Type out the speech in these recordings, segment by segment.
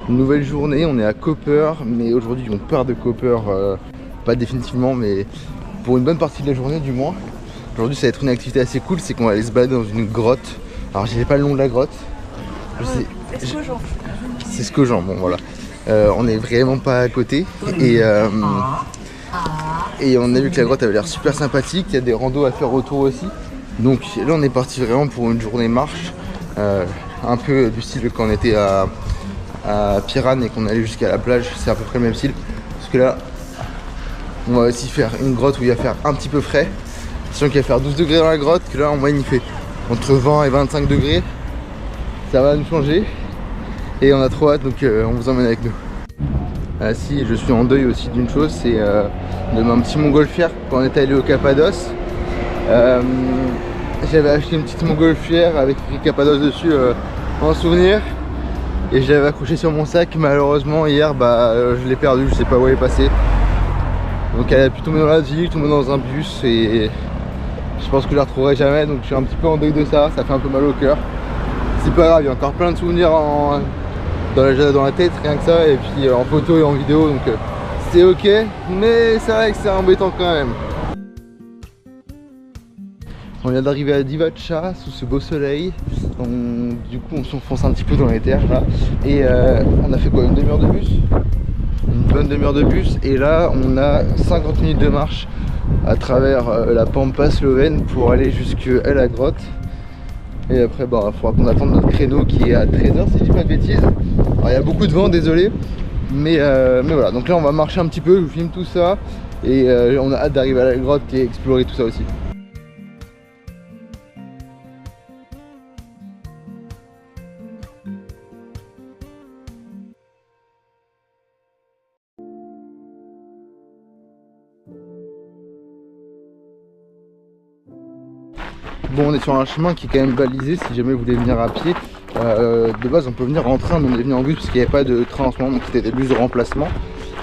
Nouvelle journée, on est à Copper, mais aujourd'hui on part de Copper, pas définitivement, mais pour une bonne partie de la journée du moins. Aujourd'hui ça va être une activité assez cool, c'est qu'on va aller se balader dans une grotte. Alors je sais pas le nom de la grotte. C'est Scojan, bon voilà. On est vraiment pas à côté et on a vu que la grotte avait l'air super sympathique, il y a des randos à faire autour aussi. Donc là on est parti vraiment pour une journée marche, un peu du style quand on était à Piran et qu'on allait jusqu'à la plage, c'est à peu près le même style. Parce que là on va aussi faire une grotte où il va faire un petit peu frais. Sachant qu'il va faire 12 degrés dans la grotte, que là en moyenne il fait entre 20 et 25 degrés. Ça va nous changer. Et on a trop hâte, donc on vous emmène avec nous. Ah si, je suis en deuil aussi d'une chose, c'est de mon petit montgolfière quand on est allé au Cappadoce. J'avais acheté une petite montgolfière avec écrit Cappadoce dessus en souvenir. Et je l'avais accroché sur mon sac, malheureusement hier je l'ai perdu, je sais pas où elle est passée. Donc elle a pu tomber dans la ville, tomber dans un bus et je pense que je la retrouverai jamais, donc je suis un petit peu en deuil de ça, ça fait un peu mal au cœur. C'est pas grave, il y a encore plein de souvenirs dans la tête, rien que ça, et puis en photo et en vidéo, donc c'est ok, mais c'est vrai que c'est embêtant quand même. On vient d'arriver à Divača sous ce beau soleil, du coup on s'enfonce un petit peu dans les terres là, et on a fait quoi, une demi-heure de bus? Une bonne demi-heure de bus, et là on a 50 minutes de marche à travers la pampa slovène pour aller jusqu'à la grotte. Et après il faudra qu'on attende notre créneau qui est à 13h si je dis pas de bêtises. Alors il y a beaucoup de vent, désolé, mais voilà, donc là on va marcher un petit peu, je vous filme tout ça, et on a hâte d'arriver à la grotte et explorer tout ça aussi. Bon, on est sur un chemin qui est quand même balisé si jamais vous voulez venir à pied. De base on peut venir en train, mais on est venu en bus parce qu'il n'y avait pas de train en ce moment, donc c'était des bus de remplacement.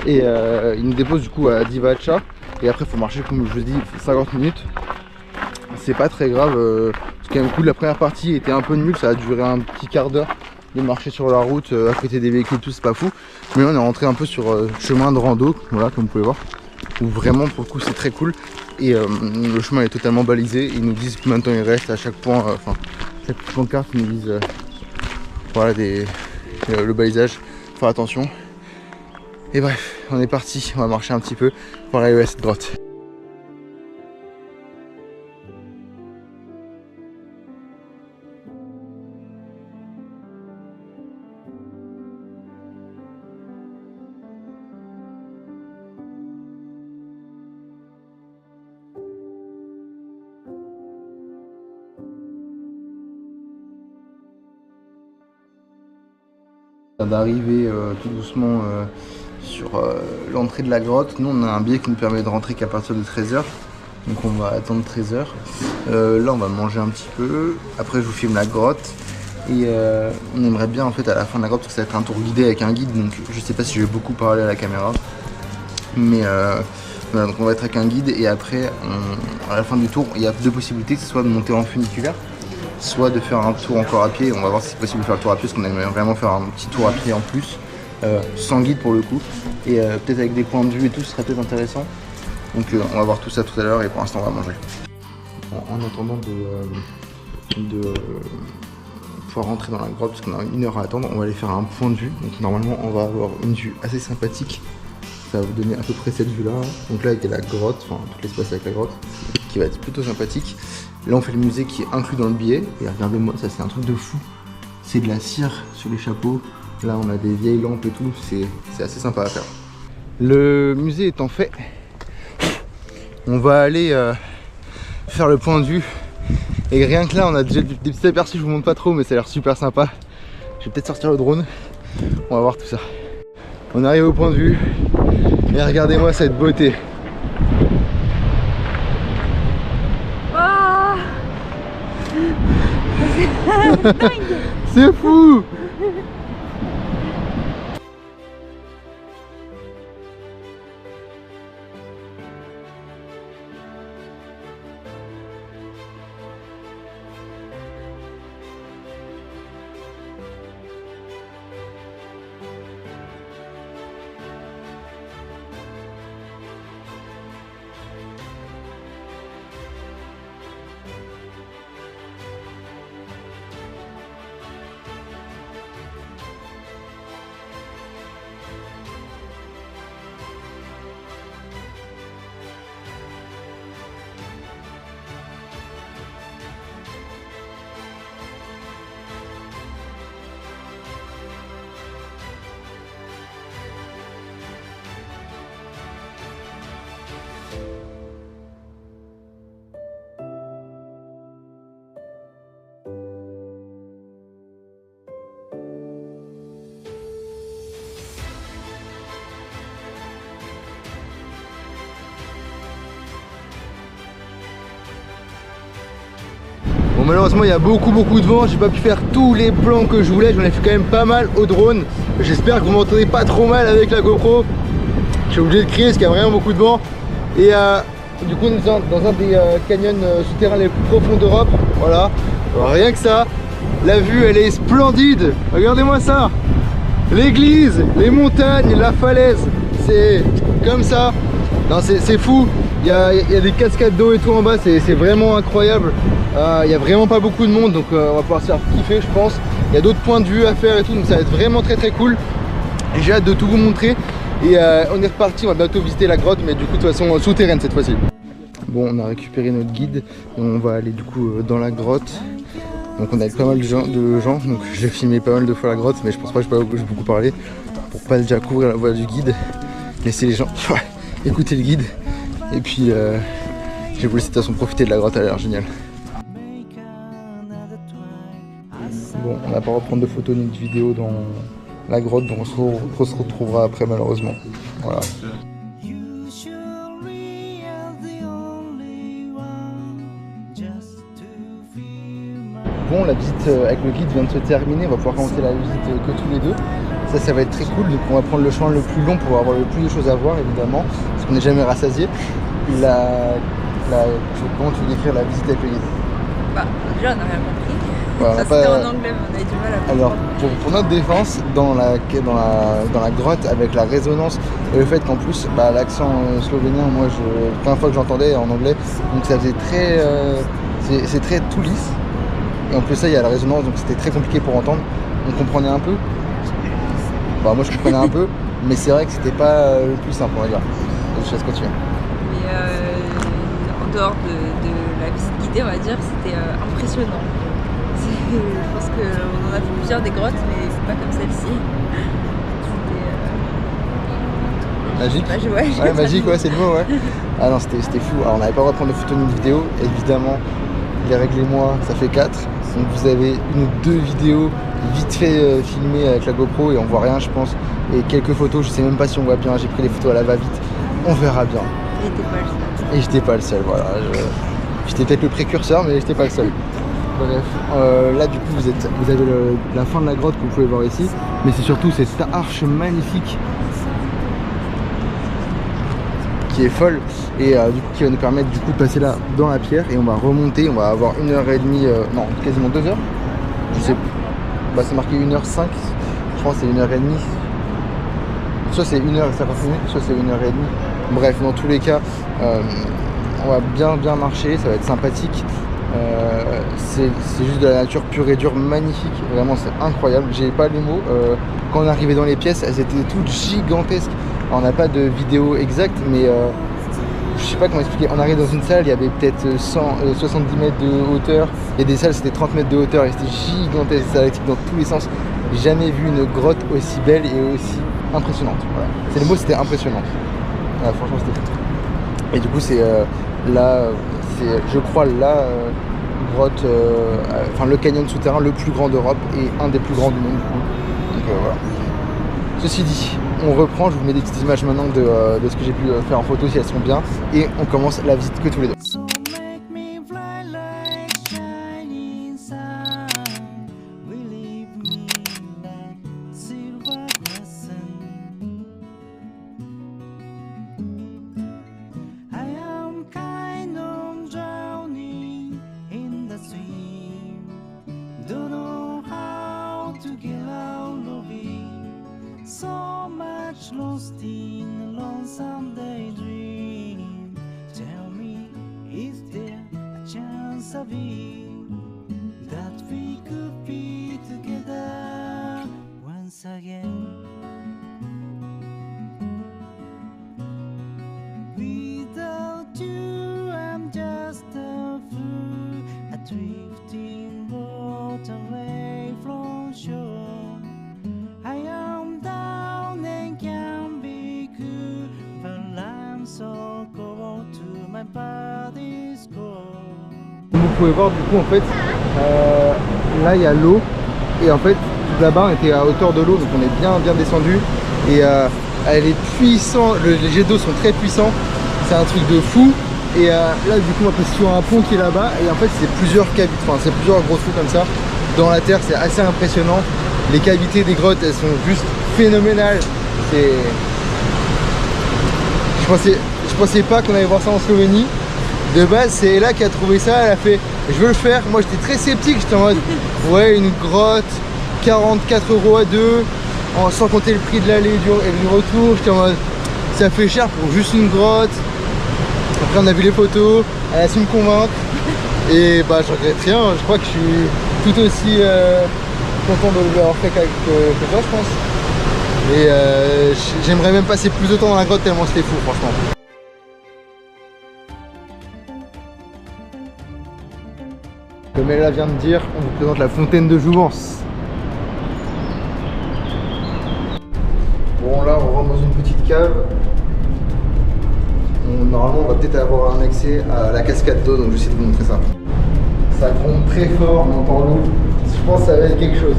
Et il nous dépose du coup à Divača, et après il faut marcher, comme je vous dis, 50 minutes. C'est pas très grave, c'est quand même cool. La première partie était un peu nulle, ça a duré un petit quart d'heure de marcher sur la route à côté des véhicules, tout, c'est pas fou. Mais là on est rentré un peu sur chemin de rando, voilà, comme vous pouvez voir, où vraiment pour le coup c'est très cool. Et le chemin est totalement balisé, ils nous disent combien de temps il reste à chaque point, chaque pancarte ils nous disent voilà, le balisage, faire attention. Et bref, on est parti, on va marcher un petit peu pour arriver à cette grotte. D'arriver tout doucement sur l'entrée de la grotte. Nous on a un billet qui nous permet de rentrer qu'à partir de 13h, donc on va attendre 13h. Là on va manger un petit peu, après je vous filme la grotte, et on aimerait bien en fait à la fin de la grotte, parce que ça va être un tour guidé avec un guide, donc je sais pas si je vais beaucoup parler à la caméra, mais voilà, donc on va être avec un guide, et après à la fin du tour il y a deux possibilités, soit de monter en funiculaire, soit de faire un tour encore à pied. On va voir si c'est possible de faire le tour à pied, parce qu'on aimerait vraiment faire un petit tour à pied en plus, sans guide pour le coup, et peut-être avec des points de vue et tout, ce serait peut-être intéressant. Donc on va voir tout ça tout à l'heure, et pour l'instant on va manger. En attendant de pouvoir rentrer dans la grotte, parce qu'on a une heure à attendre, on va aller faire un point de vue. Donc normalement on va avoir une vue assez sympathique, ça va vous donner à peu près cette vue là. Donc là il y a la grotte, enfin tout l'espace avec la grotte, qui va être plutôt sympathique. Là on fait le musée qui est inclus dans le billet, et regardez-moi ça, c'est un truc de fou, c'est de la cire sur les chapeaux. Là on a des vieilles lampes et tout, c'est assez sympa à faire. Le musée étant fait, on va aller faire le point de vue, et rien que là on a déjà des petits aperçus, je vous montre pas trop, mais ça a l'air super sympa. Je vais peut-être sortir le drone, on va voir tout ça. On arrive au point de vue, et regardez-moi cette beauté. C'est fou! Bon, malheureusement il y a beaucoup de vent, j'ai pas pu faire tous les plans que je voulais, j'en ai fait quand même pas mal au drone. J'espère que vous m'entendez pas trop mal avec la GoPro. Je suis obligé de crier parce qu'il y a vraiment beaucoup de vent. Et du coup on est dans un des canyons souterrains les plus profonds d'Europe. Voilà, alors, rien que ça, la vue elle est splendide. Regardez-moi ça, l'église, les montagnes, la falaise, c'est comme ça. Non, c'est fou, il y a des cascades d'eau et tout en bas, c'est vraiment incroyable. Il y a vraiment pas beaucoup de monde, donc on va pouvoir se faire kiffer je pense. Il y a d'autres points de vue à faire et tout, donc ça va être vraiment très cool. Et j'ai hâte de tout vous montrer. Et on est reparti, on va bientôt visiter la grotte, mais du coup de toute façon souterraine cette fois-ci. Bon, on a récupéré notre guide, et on va aller du coup dans la grotte. Donc on a avec pas mal de gens, donc j'ai filmé pas mal de fois la grotte, mais je pense pas que je vais beaucoup parler pour pas déjà couvrir la voix du guide, laisser les gens écouter le guide. Et puis j'ai voulu de toute façon profiter de la grotte, elle a l'air géniale. Bon, on n'a pas reprendre de photos ni de vidéos dans la grotte, donc on se retrouvera après malheureusement. Voilà. Bon, la visite avec le guide vient de se terminer, on va pouvoir commencer la visite que tous les deux. Ça va être très cool, donc on va prendre le chemin le plus long pour avoir le plus de choses à voir évidemment, parce qu'on n'est jamais rassasié. Comment tu veux décrire la visite avec le guide? Bah, déjà on n'a rien compris. Voilà, ça c'était en anglais, mais on avait du mal à comprendre. Alors pour notre défense, dans la grotte, avec la résonance et le fait qu'en plus l'accent slovénien, moi la première fois que j'entendais en anglais, donc ça faisait très c'est très tout lisse. Et en plus ça il y a la résonance, donc c'était très compliqué pour entendre. On comprenait un peu. Bah, moi je comprenais un peu, mais c'est vrai que c'était pas le plus simple on va dire. Je sais ce que tu veux. Mais en dehors de la visite guidée, on va dire, c'était impressionnant. Je pense qu'on en a fait plusieurs des grottes, mais c'est pas comme celle-ci. Magique. Ouais, magique, ouais, c'est le mot, ouais. Ah non, c'était fou. Alors on n'avait pas le droit de prendre de photos ni de vidéos, évidemment. Les règles et moi, ça fait 4. Donc vous avez une ou deux vidéos vite fait filmées avec la GoPro et on voit rien je pense. Et quelques photos, je sais même pas si on voit bien, j'ai pris les photos à la va-vite. On verra bien. Et j'étais pas le seul, voilà. J'étais peut-être le précurseur, mais j'étais pas le seul. Bref, là du coup vous avez la fin de la grotte que vous pouvez voir ici. Mais c'est surtout cette arche magnifique qui est folle et du coup qui va nous permettre du coup de passer là dans la pierre et on va remonter, on va avoir 1h30, non quasiment 2 heures, je sais, c'est marqué 1h05, je pense que c'est 1h30, soit c'est 1h50 minutes, soit c'est 1h30, bref dans tous les cas on va bien marcher, ça va être sympathique, c'est juste de la nature pure et dure, magnifique, vraiment c'est incroyable, j'ai pas les mots, quand on est arrivé dans les pièces elles étaient toutes gigantesques. Alors, on n'a pas de vidéo exacte, mais je sais pas comment expliquer. On arrive dans une salle, il y avait peut-être 70 mètres de hauteur. Il y a des salles, c'était 30 mètres de hauteur et c'était gigantesque, ça électrique dans tous les sens. J'ai jamais vu une grotte aussi belle et aussi impressionnante. Voilà. C'est le mot, c'était impressionnant. Voilà, franchement, c'était fou. Et du coup, c'est là, je crois, la grotte, enfin le canyon souterrain le plus grand d'Europe et un des plus grands du monde. Du coup. Donc voilà. Ceci dit, on reprend, je vous mets des petites images maintenant de ce que j'ai pu faire en photo si elles sont bien et on commence la visite que tous les deux. Lost in a lonesome daydream. Tell me, is there a chance of it that we could be together once again? Without you, I'm just a fool, a drifting boat away from shore. I am down and can be cool, but I'm so cold to my body's core. Vous pouvez voir du coup en fait, là il y a l'eau et en fait tout là-bas on était à hauteur de l'eau donc on est bien descendu et elle est puissante, les jets d'eau sont très puissants, c'est un truc de fou Et là du coup on va passer sur un pont qui est là-bas et en fait c'est plusieurs cavités, enfin c'est plusieurs gros trous comme ça dans la terre, c'est assez impressionnant. Les cavités des grottes elles sont juste phénoménales. Je pensais pas qu'on allait voir ça en Slovénie. De base c'est Ella qui a trouvé ça, elle a fait je veux le faire. Moi j'étais très sceptique, j'étais en mode ouais une grotte, 44 € à deux, sans compter le prix de l'aller et du retour. J'étais en mode ça fait cher pour juste une grotte. Après on a vu les photos, elle a su me convaincre et bah je regrette rien, je crois que je suis tout aussi content de l'avoir fait que toi je pense. Et j'aimerais même passer plus de temps dans la grotte tellement c'était fou franchement. Comme elle vient de dire, on vous présente la fontaine de Jouvence. Bon là on rentre dans une petite cave. Normalement on va peut-être avoir un accès à la cascade d'eau, donc je vais essayer de vous montrer ça. Ça gronde très fort, on entend l'eau. Je pense que ça va être quelque chose.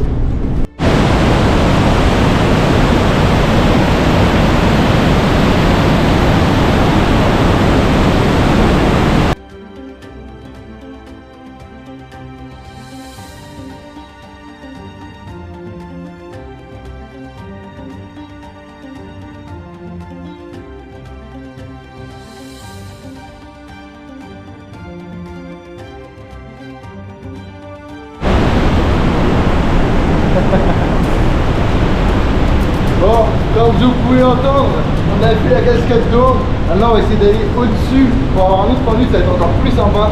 Bon, comme vous pouvez entendre, on a fait la cascade d'eau. Maintenant on va essayer d'aller au-dessus pour avoir un autre point de vue, ça va être encore plus sympa.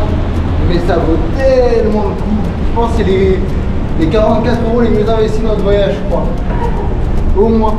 Mais ça vaut tellement le coup. Je pense que c'est les 44 € les mieux investis dans notre voyage, je crois. Au moins.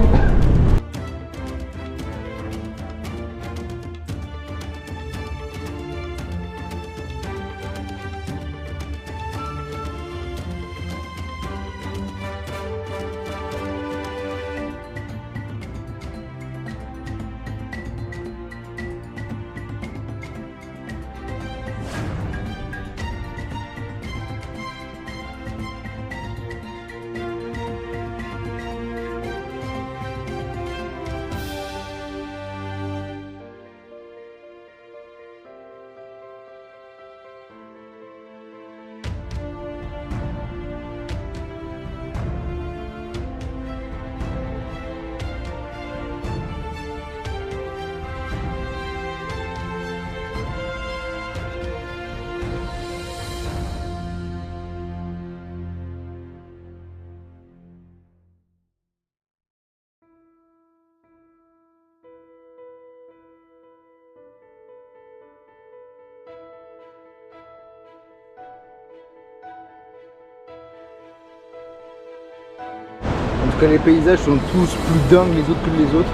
En tout cas les paysages sont tous plus dingues les autres que les autres.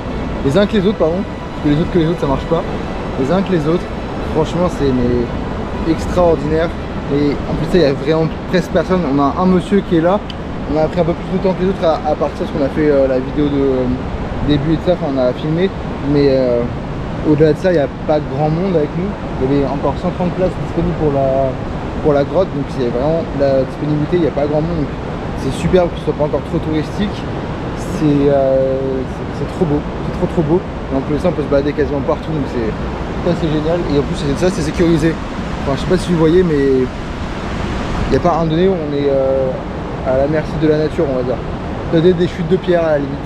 Les uns que les autres pardon. Parce que les autres que les autres ça marche pas. Les uns que les autres. Franchement c'est extraordinaire. Et en plus il y a vraiment presque personne. On a un monsieur qui est là. On a pris un peu plus de temps que les autres à partir parce qu'on a fait la vidéo de début et de ça, enfin on a filmé. Mais au-delà de ça il n'y a pas grand monde avec nous. Il y avait encore 130 places disponibles pour la grotte. Donc c'est vraiment la disponibilité, il n'y a pas grand monde. C'est superbe que ce soit pas encore trop touristique. C'est trop beau, c'est trop beau. Et en plus de ça on peut se balader quasiment partout, donc c'est génial. Et en plus ça c'est sécurisé. Enfin je sais pas si vous voyez mais il n'y a pas un donné où on est à la merci de la nature on va dire. Peut-être des chutes de pierre à la limite.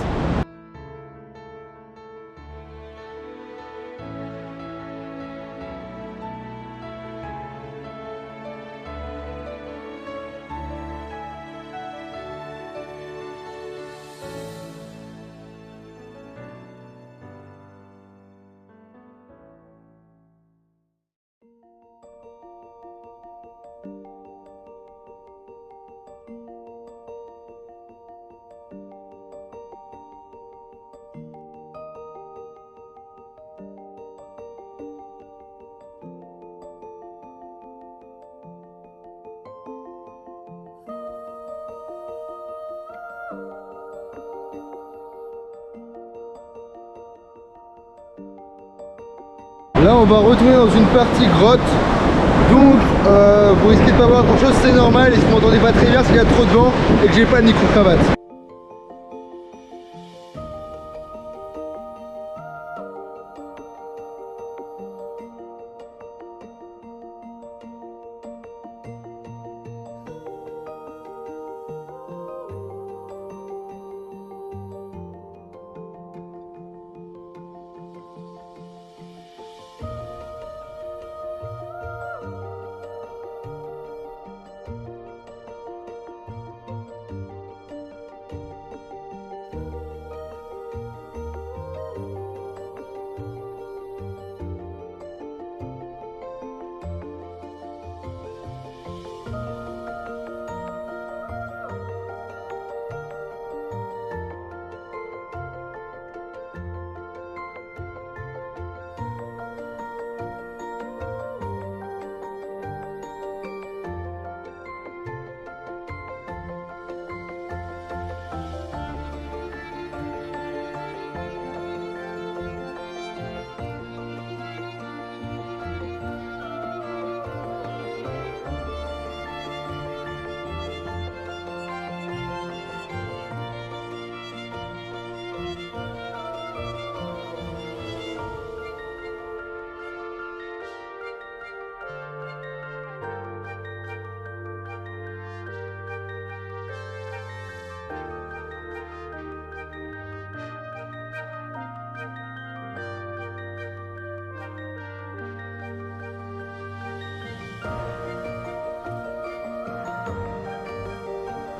Là on va retourner dans une partie grotte. Donc vous risquez de pas voir grand chose, c'est normal. Et si vous m'entendez pas très bien, c'est qu'il y a trop de vent et que j'ai pas de micro-cravate.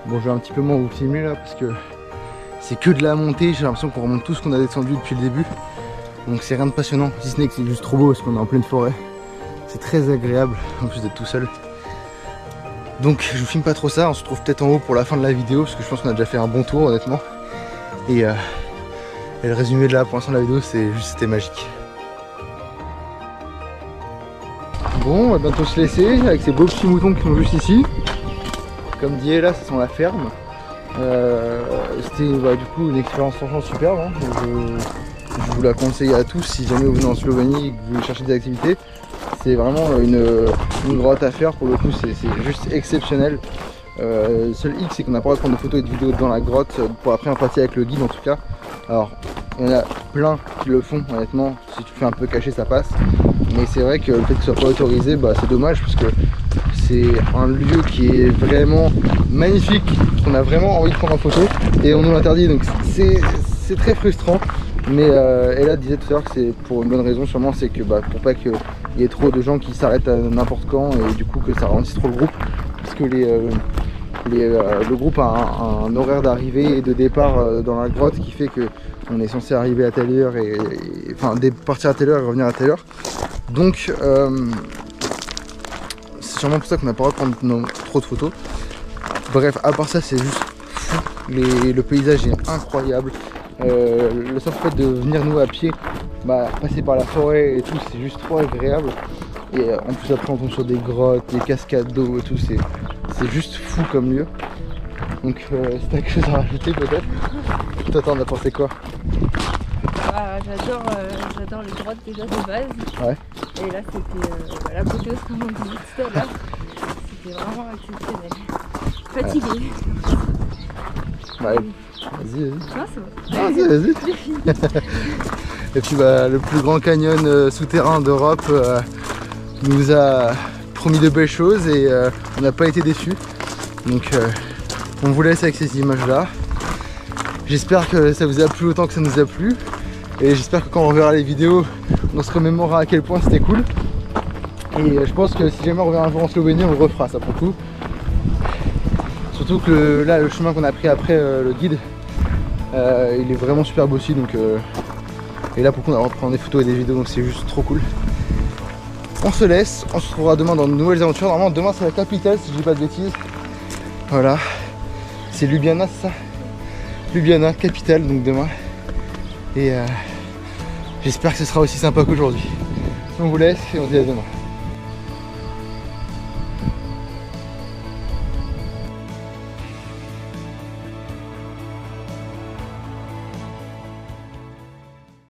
Bon, je vais un petit peu moins vous filmer là parce que c'est que de la montée. J'ai l'impression qu'on remonte tout ce qu'on a descendu depuis le début. Donc c'est rien de passionnant, si ce n'est que c'est juste trop beau parce qu'on est en pleine forêt. C'est très agréable en plus d'être tout seul. Donc je vous filme pas trop ça, on se retrouve peut-être en haut pour la fin de la vidéo parce que je pense qu'on a déjà fait un bon tour honnêtement. Et le résumé de là pour l'instant de la vidéo, c'est juste, c'était magique. Bon, on va bientôt se laisser avec ces beaux petits moutons qui sont juste ici. Comme dit là, ça sent la ferme. C'était du coup une expérience franchement superbe. Hein. Je vous la conseille à tous si jamais vous venez en Slovénie et que vous voulez chercher des activités. C'est vraiment une grotte à faire, pour le coup c'est juste exceptionnel. Le seul hic c'est qu'on n'a pas le droit de prendre de photos et de vidéos dans la grotte pour après empathie avec le guide en tout cas. Alors il y en a plein qui le font honnêtement, si tu fais un peu caché ça passe. Mais c'est vrai que le fait que ce soit pas autorisé, c'est dommage parce que c'est un lieu qui est vraiment magnifique, qu'on a vraiment envie de prendre en photo et on nous l'interdit, donc c'est très frustrant. Mais Ella disait tout à l'heure que c'est pour une bonne raison sûrement, c'est que pour pas qu'il y ait trop de gens qui s'arrêtent à n'importe quand et du coup que ça ralentisse trop le groupe, parce que le groupe a un horaire d'arrivée et de départ dans la grotte qui fait que on est censé arriver à telle heure enfin partir à telle heure et revenir à telle heure. Donc c'est sûrement pour ça qu'on n'a pas le droit de prendre trop de photos. Bref, à part ça c'est juste fou, le paysage est incroyable. Le simple fait de venir nous à pied, passer par la forêt et tout, c'est juste trop agréable. Et en plus après on tombe sur des grottes, des cascades d'eau et tout, c'est juste fou comme lieu. Donc si t'as quelque chose à rajouter peut-être. Toi t'en as pensé quoi? J'adore les grottes déjà de base. Ouais. Et là c'était l'apothéose comme on disait tout à l'heure. C'était vraiment exceptionnel. Fatiguée. Ouais. Vas-y. Non, c'est bon. Vas-y. Et puis le plus grand canyon souterrain d'Europe nous a promis de belles choses et on n'a pas été déçus. Donc on vous laisse avec ces images là. J'espère que ça vous a plu autant que ça nous a plu. Et j'espère que quand on reverra les vidéos, on se remémorera à quel point c'était cool. Et je pense que si jamais on revient un jour en Slovénie, on le refera ça pour le coup. Surtout que là, le chemin qu'on a pris après le guide, il est vraiment superbe aussi. Donc, et là, pour le coup, on va reprendre des photos et des vidéos, donc c'est juste trop cool. On se laisse, on se retrouvera demain dans de nouvelles aventures. Normalement, demain, c'est la capitale, si je dis pas de bêtises. Voilà, c'est Ljubljana, c'est ça? Ljubljana, capitale, donc demain. Et j'espère que ce sera aussi sympa qu'aujourd'hui. On vous laisse et on se dit à demain.